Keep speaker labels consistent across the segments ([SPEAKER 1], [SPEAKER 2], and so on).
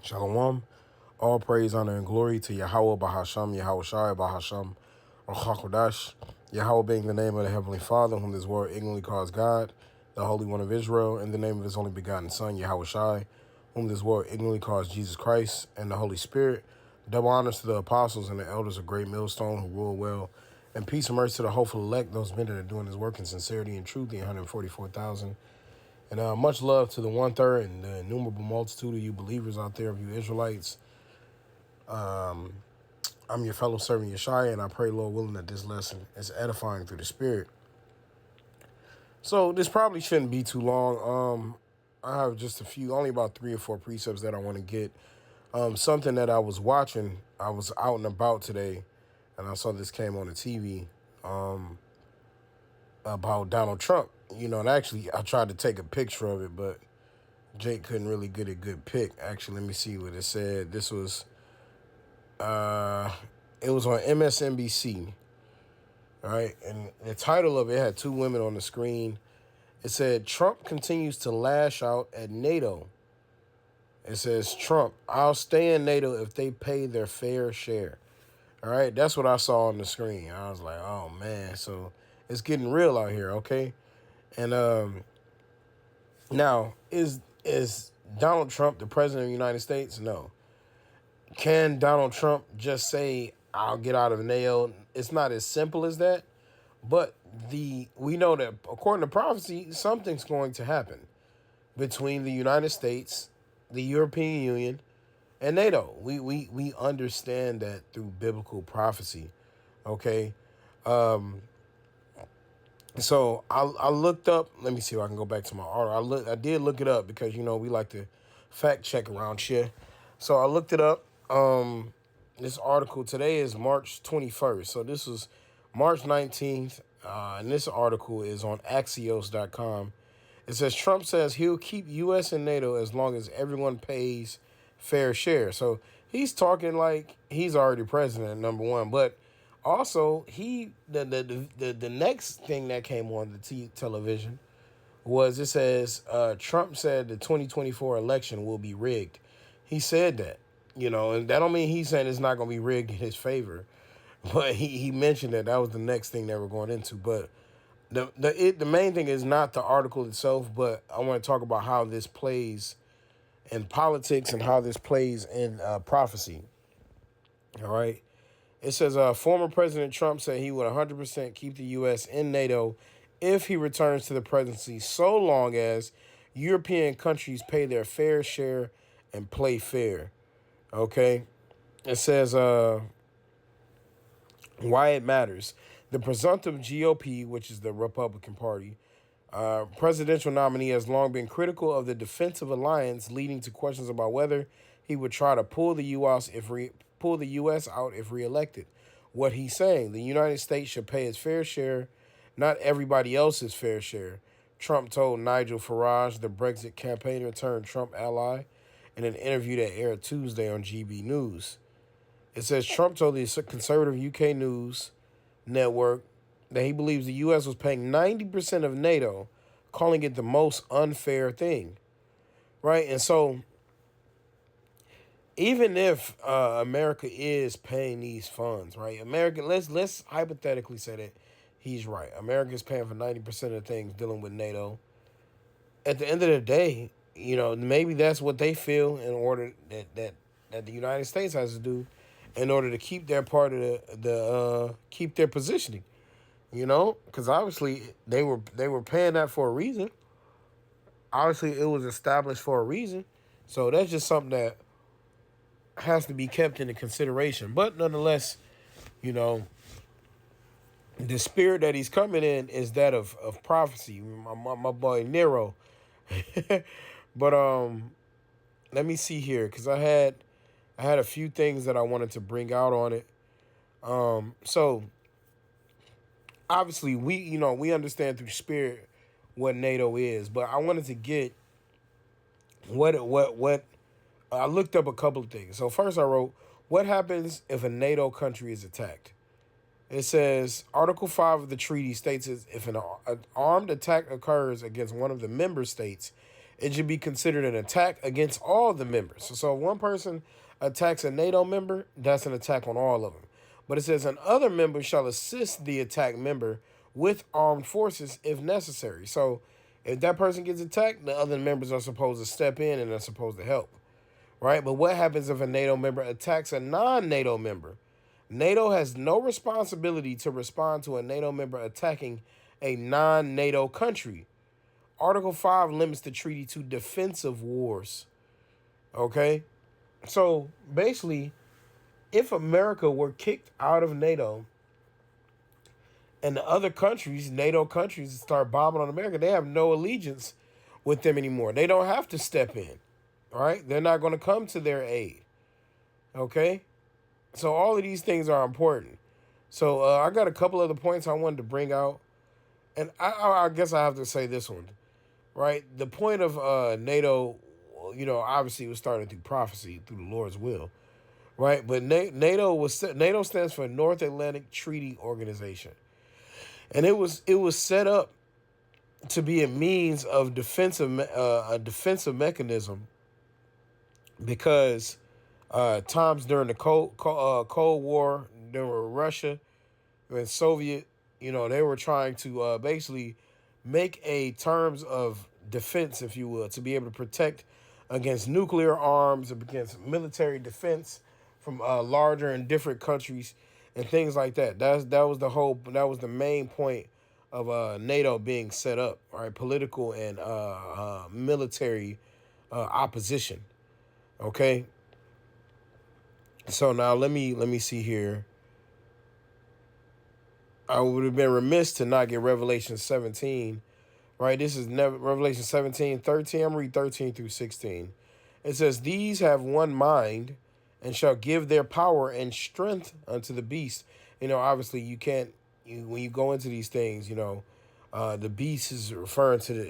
[SPEAKER 1] Shalom. All praise, honor, and glory to Yahweh Bahasham, Yahweh Shai Bahasham, Ruach Yahweh being the name of the Heavenly Father, whom this world ignorantly calls God, the Holy One of Israel, in the name of his only begotten Son, Yahweh Shai, whom this world ignorantly calls Jesus Christ, and the Holy Spirit. Double honors to the apostles and the elders of Great Millstone who rule well, and peace and mercy to the hopeful elect, those men that are doing this work in sincerity and truth, the 144,000. And much love to the one-third and the innumerable multitude of you believers out there, of you Israelites. I'm your fellow servant Yeshaya, and I pray, Lord willing, that this lesson is edifying through the Spirit. So this probably shouldn't be too long. I have just only about 3 or 4 precepts that I want to get. Something that I was watching, I was out and about today, and I saw this came on the TV about Donald Trump. And actually, I tried to take a picture of it, but Jake couldn't really get a good pic. Actually, let me see what it said. This was, it was on MSNBC, all right? And the title of it had 2 women on the screen. It said, Trump continues to lash out at NATO. It says, Trump, I'll stay in NATO if they pay their fair share. All right, that's what I saw on the screen. I was like, oh, man, so it's getting real out here, okay? And now, is Donald Trump the president of the United States? No. Can Donald Trump just say, I'll get out of NATO? It's not as simple as that. But we know that according to prophecy, something's going to happen between the United States, the European Union, and NATO. We understand that through biblical prophecy. Okay. So I looked up. Let me see if I can go back to my article. I did look it up because we like to fact check around here. So I looked it up. This article today is March 21st. So this was March 19th, and this article is on Axios.com. It says Trump says he'll keep U.S. and NATO as long as everyone pays fair share. So he's talking like he's already president, number one, but also the next thing that came on the television was, it says Trump said the 2024 election will be rigged. He said that, and that don't mean he's saying it's not going to be rigged in his favor, but he mentioned that was the next thing they were going into. But the main thing is not the article itself, but I want to talk about how this plays in politics and how this plays in prophecy. All right. It says former President Trump said he would 100% keep the U.S. in NATO if he returns to the presidency, so long as European countries pay their fair share and play fair. Okay. It says why it matters. The presumptive GOP, which is the Republican Party, presidential nominee, has long been critical of the defensive alliance, leading to questions about whether he would try to pull the U.S. out if reelected. What he's saying, the United States should pay its fair share, not everybody else's fair share. Trump told Nigel Farage, the Brexit campaigner turned Trump ally, in an interview that aired Tuesday on GB News. It says Trump told the conservative UK News network that he believes the U.S. was paying 90% of NATO, calling it the most unfair thing, right? And so even if America is paying these funds, right? Let's hypothetically say that he's right. America is paying for 90% of things dealing with NATO. At the end of the day, maybe that's what they feel in order that the United States has to do in order to keep their part of keep their positioning. Because obviously they were paying that for a reason. Obviously, it was established for a reason. So that's just something that has to be kept into consideration. But nonetheless, the spirit that he's coming in is that of prophecy. My boy Nero. But let me see here, because I had a few things that I wanted to bring out on it. So obviously we understand through spirit what NATO is, but I wanted to get what I looked up a couple of things. So first I wrote, what happens if a NATO country is attacked? It says Article 5 of the treaty states if an armed attack occurs against one of the member states, it should be considered an attack against all the members. So if one person attacks a NATO member, that's an attack on all of them. But it says an other member shall assist the attacked member with armed forces if necessary. So if that person gets attacked, the other members are supposed to step in and are supposed to help, right? But what happens if a NATO member attacks a non-NATO member? NATO has no responsibility to respond to a NATO member attacking a non-NATO country. Article 5 limits the treaty to defensive wars. Okay? So basically, if America were kicked out of NATO and the other countries, NATO countries, start bombing on America, they have no allegiance with them anymore. They don't have to step in. All right? They're not going to come to their aid. Okay? So all of these things are important. So I got a couple other points I wanted to bring out. And I guess I have to say this one. Right? The point of NATO, obviously it was started through prophecy, through the Lord's will. Right? But NATO stands for North Atlantic Treaty Organization. And it was set up to be a means of a defensive mechanism because times during the Cold War, there were Russia and Soviet, they were trying to basically make a terms of defense, if you will, to be able to protect against nuclear arms, against military defense from larger and different countries and things like that. That was the main point of NATO being set up, right? Political and military opposition. Okay. So now let me see here. I would have been remiss to not get Revelation 17, right? This is Revelation 17, 13. I'm going to read 13 through 16. It says, these have one mind and shall give their power and strength unto the beast. Obviously you can't, when you go into these things, the beast is referring to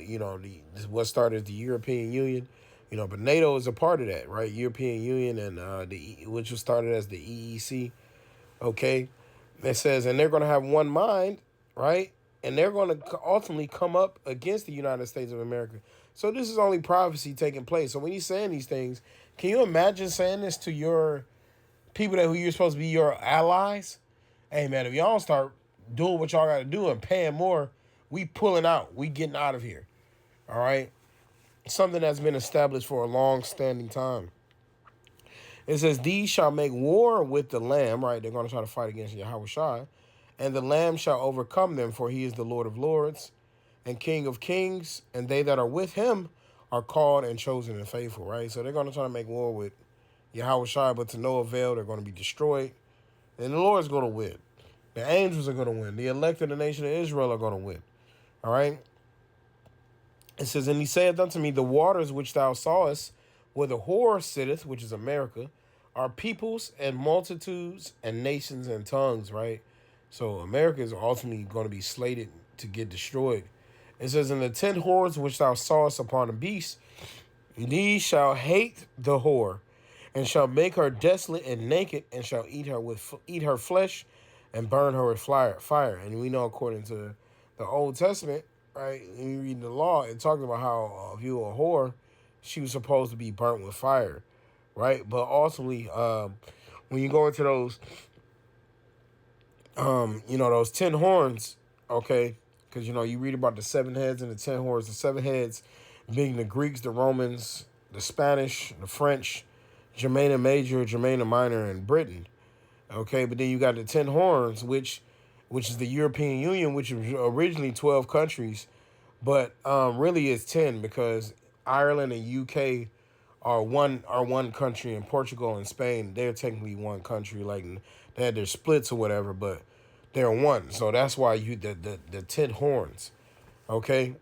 [SPEAKER 1] what started as the European Union, but NATO is a part of that, right? European Union and which was started as the EEC. Okay. It says, and they're going to have one mind, right? And they're going to ultimately come up against the United States of America. So this is only prophecy taking place. So when he's saying these things, can you imagine saying this to your people who you're supposed to be your allies? Hey, man, if y'all don't start doing what y'all got to do and paying more, we pulling out. We getting out of here. All right? Something that's been established for a long-standing time. It says, these shall make war with the Lamb, right? They're going to try to fight against Yahushua. And the Lamb shall overcome them, for he is the Lord of lords and King of kings. And they that are with him are called and chosen and faithful, right? So they're going to try to make war with Yahushua, but to no avail. They're going to be destroyed. And the Lord's going to win. The angels are going to win. The elect of the nation of Israel are going to win. All right? It says, and he saith unto me, the waters which thou sawest, where the whore sitteth, which is America, are peoples and multitudes and nations and tongues, right? So America is ultimately going to be slated to get destroyed. It says, and the 10 whores which thou sawest upon the beast, these shall hate the whore, and shall make her desolate and naked, and shall eat her flesh, and burn her with fire. And we know according to the Old Testament, right, when you read the law, it talks about how if you were a whore, she was supposed to be burnt with fire, right? But ultimately, when you go into those, those 10 horns, okay, because, you read about the 7 heads and the 10 horns, the 7 heads being the Greeks, the Romans, the Spanish, the French, Germania Major, Germania Minor, and Britain, okay? But then you got the 10 horns, which is the European Union, which was originally 12 countries, but really it's 10 because Ireland and UK are one country, and Portugal and Spain, they're technically one country. Like they had their splits or whatever, but they're one. So that's why the 10 horns. Okay.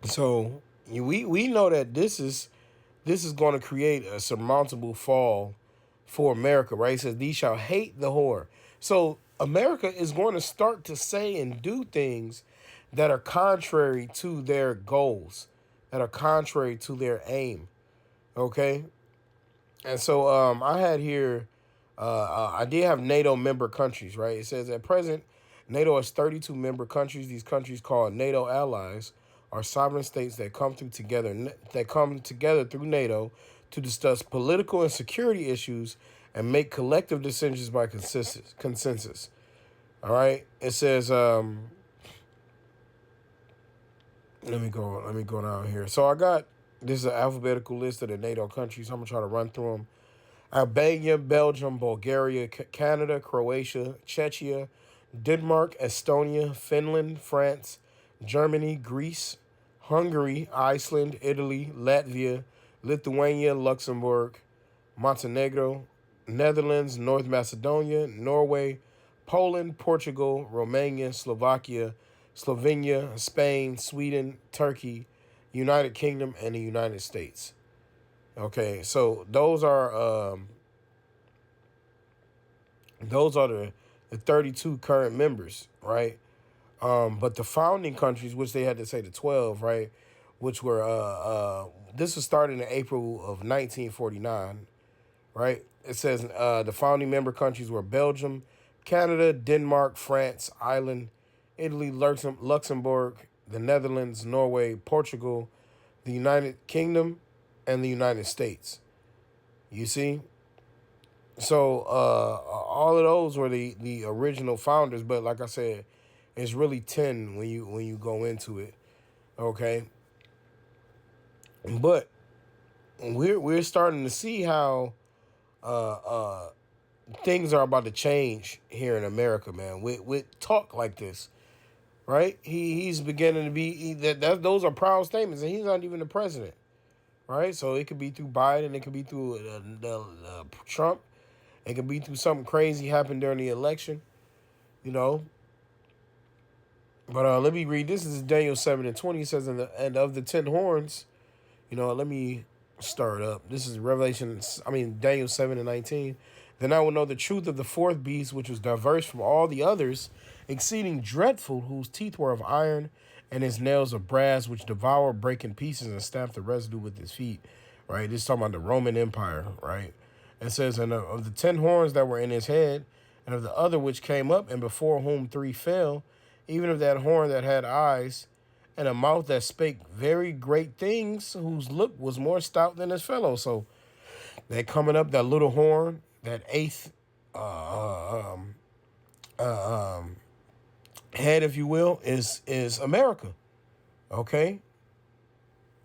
[SPEAKER 1] So we know that this is going to create a surmountable fall for America, right? It says, these shall hate the whore. So America is going to start to say and do things that are contrary to their goals, that are contrary to their aim. Okay. And so I had here, I did have NATO member countries, right? It says at present, NATO has 32 member countries. These countries called NATO allies are sovereign states that come together through NATO to discuss political and security issues and make collective decisions by consensus. All right. It says, let me go down here. So I got this is an alphabetical list of the NATO countries. I'm gonna try to run through them. Albania, Belgium, Bulgaria, Canada, Croatia, Czechia, Denmark, Estonia, Finland, France, Germany, Greece, Hungary, Iceland, Italy, Latvia, Lithuania, Luxembourg, Montenegro, Netherlands, North Macedonia, Norway, Poland, Portugal, Romania, Slovakia, Slovenia, Spain, Sweden, Turkey, United Kingdom, and the United States. Okay, so those are the 32 current members, right? But the founding countries, which they had to say the 12, right, which were this was started in April of 1949, right? It says the founding member countries were Belgium, Canada, Denmark, France, Ireland, Italy, Luxembourg, the Netherlands, Norway, Portugal, the United Kingdom, and the United States. You see? So all of those were the original founders, but like I said, it's really 10 when you go into it. Okay? But we're starting to see how things are about to change here in America, man. With talk like this, right? He's beginning to be those are proud statements, and he's not even the president, right? So it could be through Biden, it could be through Trump, it could be through something crazy happened during the election, you know. But let me read. This is Daniel 7:20. It says, and of the 10 horns, let me stir it up. This is Daniel 7:19. Then I will know the truth of the fourth beast, which was diverse from all the others, exceeding dreadful, whose teeth were of iron, and his nails of brass, which devour, break in pieces, and stamp the residue with his feet. Right? This is talking about the Roman Empire, right? It says, and of the 10 horns that were in his head, and of the other which came up, and before whom 3 fell, even of that horn that had eyes, and a mouth that spake very great things, whose look was more stout than his fellow. So that coming up, that little horn, that eighth head, if you will, is America. Okay?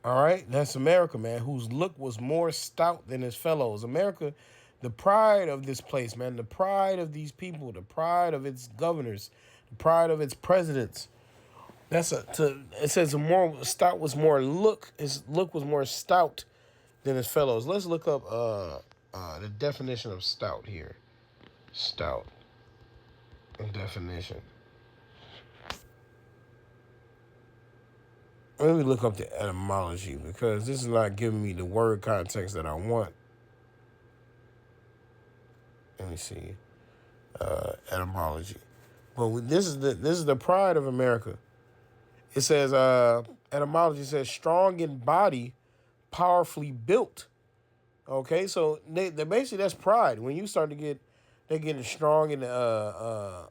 [SPEAKER 1] All right? That's America, man, whose look was more stout than his fellows. America, the pride of this place, man, the pride of these people, the pride of its governors, the pride of its presidents. It says more stout was more look. His look was more stout than his fellows. Let's look up the definition of stout here. Stout. Definition. Let me look up the etymology because this is not giving me the word context that I want. Let me see. Etymology. Well, this is the pride of America. It says etymology says strong in body, powerfully built. Okay, so they basically that's pride. When you start to they're getting strong in man,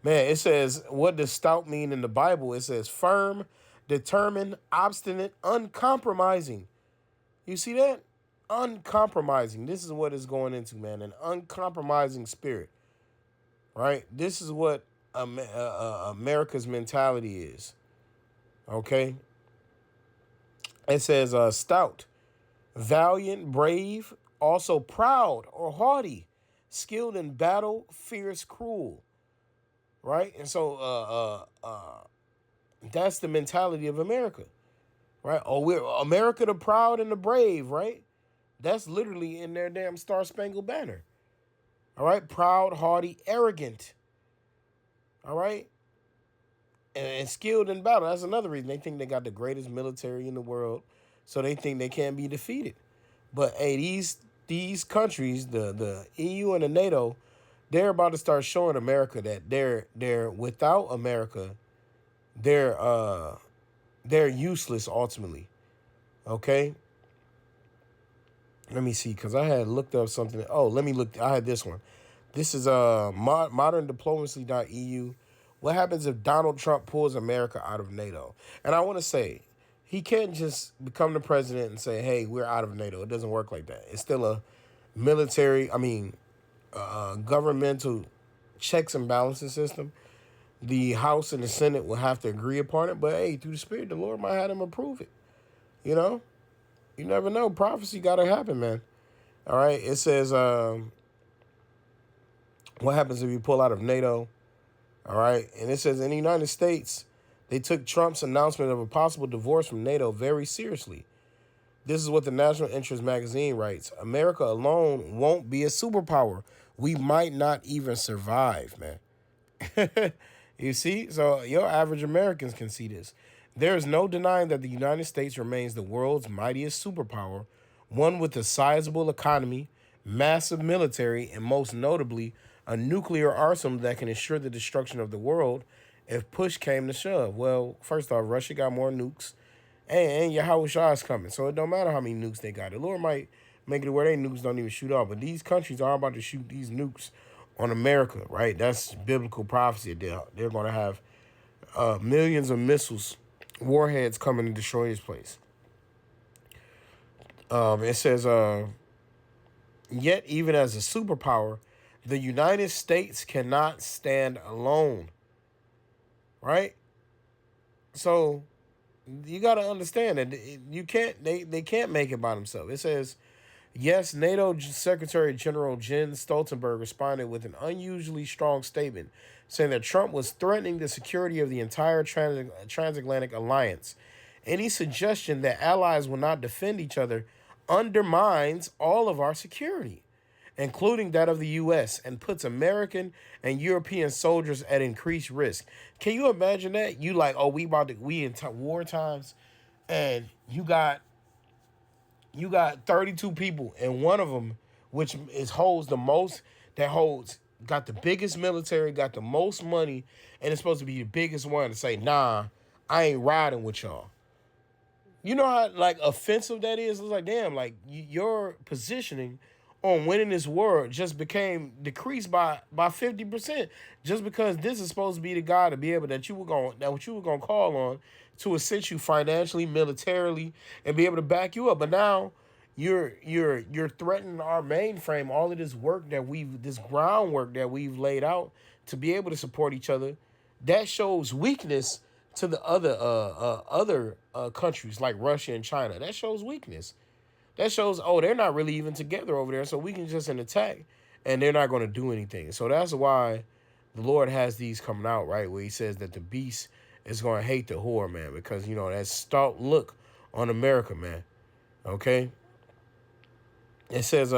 [SPEAKER 1] it says, what does stout mean in the Bible? It says firm, determined, obstinate, uncompromising. You see that? Uncompromising. This is what it's going into, man. An uncompromising spirit. Right? This is what America's mentality is. Okay? It says stout, valiant, brave, also proud or haughty, skilled in battle, fierce, cruel. Right? And so that's the mentality of America. Right? Oh, we're America the proud and the brave, right? That's literally in their damn Star Spangled Banner. All right? Proud, haughty, arrogant. All right? And skilled in battle. That's another reason. They think they got the greatest military in the world, so they think they can't be defeated. But hey, these countries, the EU and the NATO, they're about to start showing America that they're without America, they're useless ultimately. Okay? Let me see, because I had looked up something. Oh, let me look. I had this one. This is moderndiplomacy.eu, What happens if Donald Trump pulls America out of NATO? And I want to say, he can't just become the president and say, hey, we're out of NATO. It doesn't work like that. It's still a governmental checks and balances system. The House and the Senate will have to agree upon it. But hey, through the Spirit, the Lord might have them approve it. You know? You never know. Prophecy got to happen, man. All right. It says, what happens if you pull out of NATO? All right. And it says in the United States, they took Trump's announcement of a possible divorce from NATO very seriously. This is what the National Interest magazine writes. America alone won't be a superpower. We might not even survive, man. You see? So your average Americans can see this. There is no denying that the United States remains the world's mightiest superpower, one with a sizable economy, massive military, and most notably, a nuclear arsenal that can ensure the destruction of the world if push came to shove. Well, first off, Russia got more nukes, and Yahweh Shah is coming. So it don't matter how many nukes they got. The Lord might make it where they nukes don't even shoot off. But these countries are about to shoot these nukes on America, right? That's biblical prophecy. They're going to have millions of missiles, warheads coming to destroy this place. It says, yet even as a superpower, the United States cannot stand alone, right? So you got to understand that you can't. They can't make it by themselves. It says, yes, NATO Secretary General Jens Stoltenberg responded with an unusually strong statement, saying that Trump was threatening the security of the entire transatlantic alliance. Any suggestion that allies will not defend each other undermines all of our security, including that of the U.S., and puts American and European soldiers at increased risk. Can you imagine that? You like, oh, we in war times, and you got 32 people, and one of them, which holds the most, got the biggest military, got the most money, and it's supposed to be the biggest one to say, nah, I ain't riding with y'all. You know how like offensive that is? It's like, damn, like your positioning on winning this war just became decreased by 50% just because this is supposed to be the guy to be able what you were gonna call on to assist you financially, militarily, and be able to back you up. But now you're threatening our mainframe, all of this groundwork that we've laid out to be able to support each other. That shows weakness to the other countries like Russia and China. That shows weakness. That shows, oh, they're not really even together over there, so we can just attack, and they're not going to do anything. So that's why the Lord has these coming out, right, where he says that the beast is going to hate the whore, man, because, that stout look on America, man, okay? It says,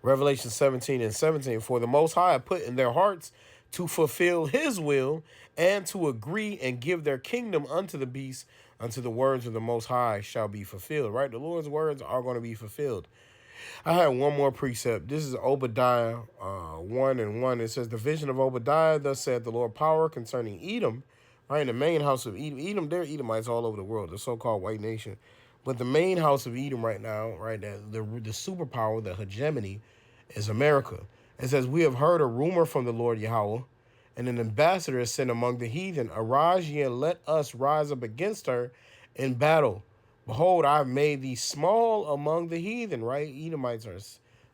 [SPEAKER 1] Revelation 17:17, for the Most High put in their hearts to fulfill his will and to agree and give their kingdom unto the beast, unto the words of the Most High shall be fulfilled, right? The Lord's words are going to be fulfilled. I have one more precept. This is Obadiah 1:1. It says, the vision of Obadiah, thus said the Lord power concerning Edom, right? The main house of Edom. Edom, they're Edomites all over the world, the so-called white nation. But the main house of Edom right now, right, the superpower, the hegemony, is America. It says, we have heard a rumor from the Lord Yahweh, and an ambassador is sent among the heathen. Arise ye and let us rise up against her in battle. Behold, I've made thee small among the heathen, right? Edomites are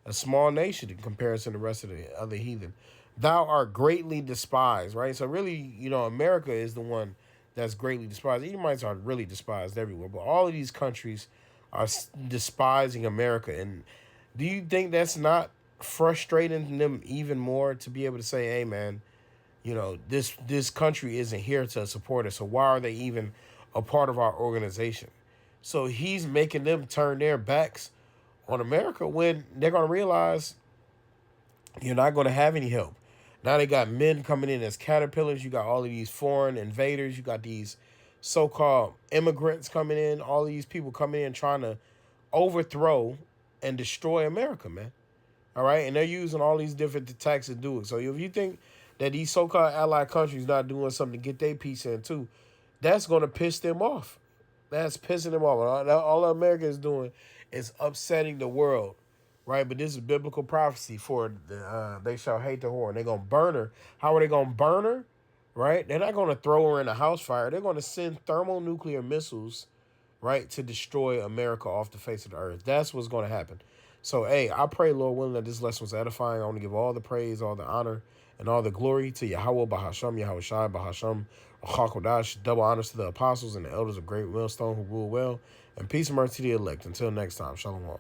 [SPEAKER 1] a small nation in comparison to the rest of the other heathen. Thou art greatly despised, right? So really, America is the one that's greatly despised. Edomites are really despised everywhere, but all of these countries are despising America. And do you think that's not frustrating them even more to be able to say, hey, man, this country isn't here to support us, so why are they even a part of our organization? So he's making them turn their backs on America when they're going to realize you're not going to have any help. Now they got men coming in as caterpillars. You got all of these foreign invaders. You got these so-called immigrants coming in. All of these people coming in trying to overthrow and destroy America, man. All right? And they're using all these different attacks to do it. So if you think that these so-called allied countries not doing something to get their piece in too, that's going to piss them off. That's pissing them off. All America is doing is upsetting the world, right? But this is biblical prophecy for they shall hate the whore. And they're going to burn her. How are they going to burn her? right? They're not going to throw her in a house fire. They're going to send thermonuclear missiles, right, to destroy America off the face of the earth. That's what's going to happen. So, hey, I pray, Lord willing, that this lesson was edifying. I want to give all the praise, all the honor, and all the glory to Yahweh, Bahasham, Yahweh Shai, Bahasham, Chakodash. Double honors to the apostles and the elders of Great Millstone who rule well. And peace and mercy to the elect. Until next time, Shalom.